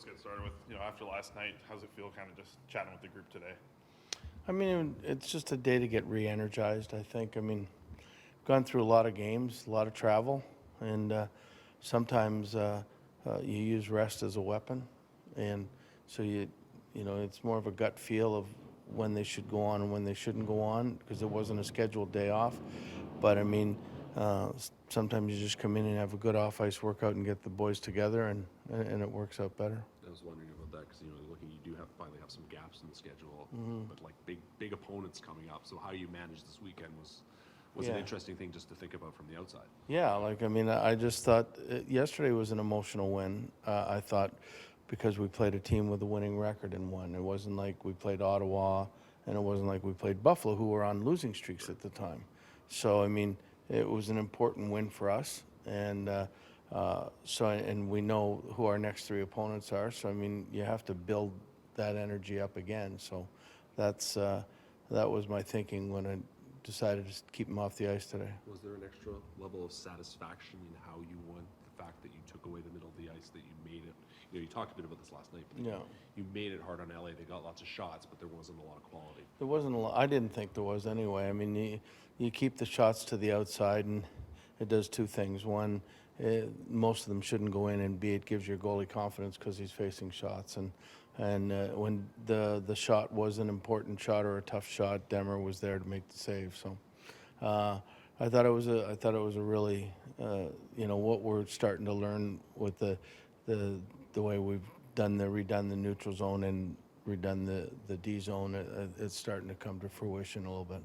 let's get started with, after last night, how's it feel kind of just chatting with the group today? I mean, it's just a day to get re-energized, I think. I mean, gone through a lot of games, a lot of travel, and sometimes you use rest as a weapon. And so it's more of a gut feel of when they should go on and when they shouldn't go on because it wasn't a scheduled day off. But I mean, sometimes you just come in and have a good off-ice workout and get the boys together, and it works out better. I was wondering about that because you do finally have some gaps in the schedule, but like big opponents coming up. So how you managed this weekend was an interesting thing just to think about from the outside. Yeah, I just thought yesterday was an emotional win. I thought because we played a team with a winning record and won. It wasn't like we played Ottawa, and it wasn't like we played Buffalo, who were on losing streaks at the time. So I mean, it was an important win for us, and and we know who our next three opponents are. So I mean, you have to build that energy up again. So that was my thinking when I decided to keep them off the ice today. Was there an extra level of satisfaction in how you won? The fact that you took away the middle of the ice, that you made it. You talked a bit about this last night. But Yeah. You made it hard on LA. They got lots of shots, but there wasn't a lot of quality. There wasn't a lot. I didn't think there was anyway. I mean, you keep the shots to the outside, and it does two things. One, most of them shouldn't go in, and B, it gives your goalie confidence because he's facing shots. And when the shot was an important shot or a tough shot, Demmer was there to make the save. So I thought it was a really what we're starting to learn with the way we've redone the neutral zone and redone the D zone. It's starting to come to fruition a little bit.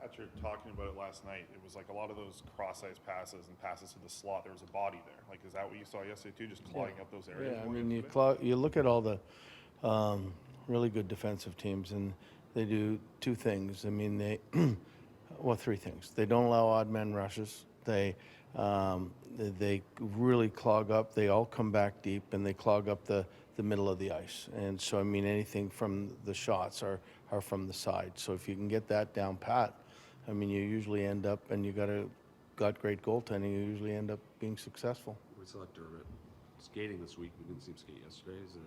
Thatcher talking about it last night, it was like a lot of those cross-ice passes and passes to the slot, there was a body there. Like, is that what you saw yesterday too, just clogging up those areas? Yeah, I mean, you look at all the really good defensive teams, and they do two things. I mean, three things. They don't allow odd man rushes. They really clog up. They all come back deep, and they clog up the middle of the ice. And so, I mean, anything from the shots are from the side. So if you can get that down pat, I mean, you usually end up, and you got great goaltending, you usually end up being successful. We saw Dermott skating this week. We didn't see him skate yesterday. Is there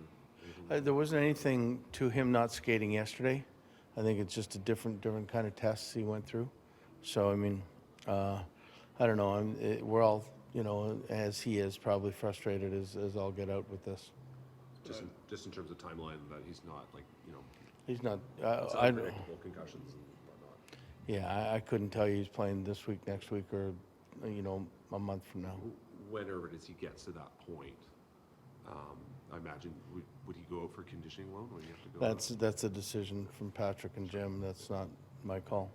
anything? There wasn't anything to him not skating yesterday. I think it's just a different kind of tests he went through. So, I mean, I don't know. We're all, as he is, probably frustrated as I'll get out with this. Just in terms of timeline, that he's not He's not. it's unpredictable concussions and whatnot. Yeah, I couldn't tell you he's playing this week, next week, or a month from now. Whenever it is he gets to that point, I imagine would he go out for conditioning loan, or you have to go? That's a decision from Patrick and Jim. That's not my call.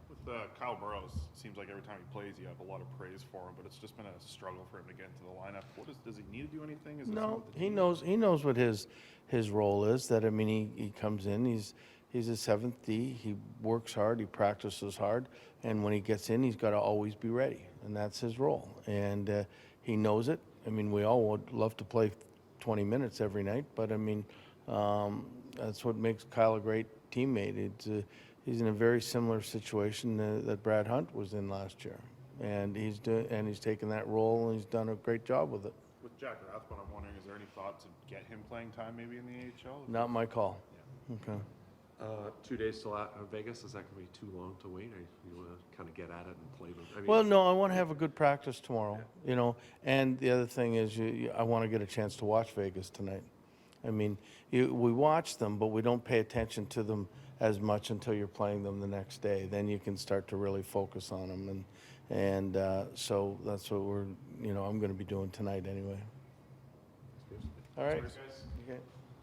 With Kyle Burrows, seems like every time he plays, you have a lot of praise for him, but it's just been a struggle for him to get into the lineup. Does he need to do anything? No, he knows what his role is. That, I mean, he comes in. He's a seventh D. He works hard. He practices hard, and when he gets in, he's got to always be ready, and that's his role. And he knows it. I mean, we all would love to play 20 minutes every night, but I mean, that's what makes Kyle a great teammate. He's in a very similar situation that Brad Hunt was in last year, and he's taken that role, and he's done a great job with it. With Jack Rathbone, I'm wondering, is there any thought to get him playing time maybe in the AHL? Not my call. Yeah. Okay. 2 days till Vegas. Is that going to be too long to wait? Or you want to kind of get at it and play them? I mean, Well, no, I want to have a good practice tomorrow. And the other thing is, I want to get a chance to watch Vegas tonight. I mean, we watch them, but we don't pay attention to them as much until you're playing them the next day. Then you can start to really focus on them, and so that's what I'm going to be doing tonight anyway. All right. Sorry, guys. Okay.